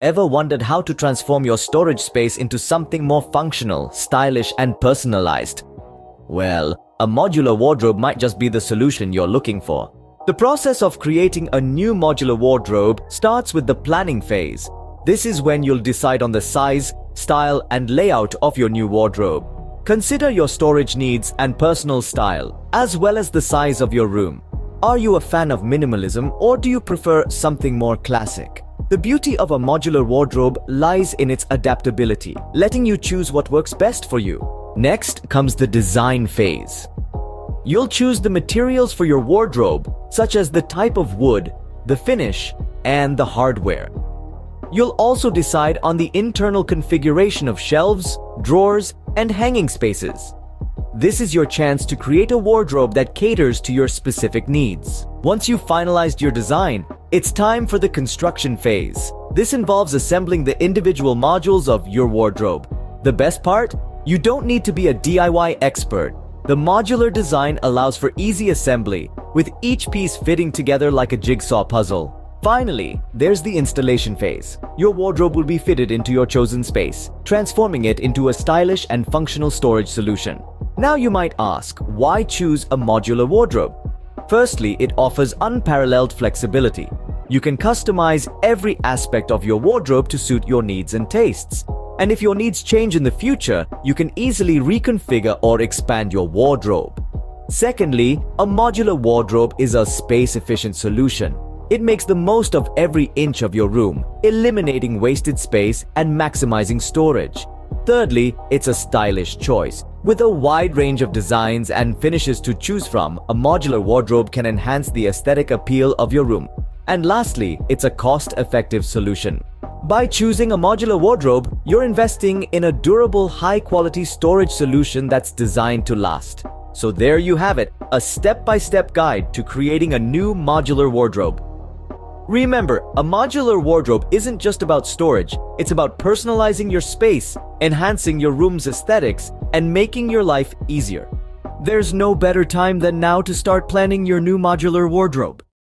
Ever wondered how to transform your storage space into something more functional, stylish, and personalized? Well, a modular wardrobe might just be the solution you're looking for. The process of creating a new modular wardrobe starts with the planning phase. This is when you'll decide on the size, style, and layout of your new wardrobe. Consider your storage needs and personal style, as well as the size of your room. Are you a fan of minimalism, or do you prefer something more classic? The beauty of a modular wardrobe lies in its adaptability, letting you choose what works best for you. Next comes the design phase. You'll choose the materials for your wardrobe, such as the type of wood, the finish, and the hardware. You'll also decide on the internal configuration of shelves, drawers, and hanging spaces. This is your chance to create a wardrobe that caters to your specific needs. Once you've finalized your design, it's time for the construction phase. This involves assembling the individual modules of your wardrobe. The best part? You don't need to be a DIY expert. The modular design allows for easy assembly, with each piece fitting together like a jigsaw puzzle. Finally, there's the installation phase. Your wardrobe will be fitted into your chosen space, transforming it into a stylish and functional storage solution. Now you might ask, why choose a modular wardrobe? Firstly, it offers unparalleled flexibility. You can customize every aspect of your wardrobe to suit your needs and tastes. And if your needs change in the future, you can easily reconfigure or expand your wardrobe. Secondly, a modular wardrobe is a space-efficient solution. It makes the most of every inch of your room, eliminating wasted space and maximizing storage. Thirdly, it's a stylish choice. With a wide range of designs and finishes to choose from, a modular wardrobe can enhance the aesthetic appeal of your room. And lastly, it's a cost-effective solution. By choosing a modular wardrobe, you're investing in a durable, high-quality storage solution that's designed to last. So there you have it, a step-by-step guide to creating a new modular wardrobe. Remember, a modular wardrobe isn't just about storage, it's about personalizing your space, enhancing your room's aesthetics, and making your life easier. There's no better time than now to start planning your new modular wardrobe.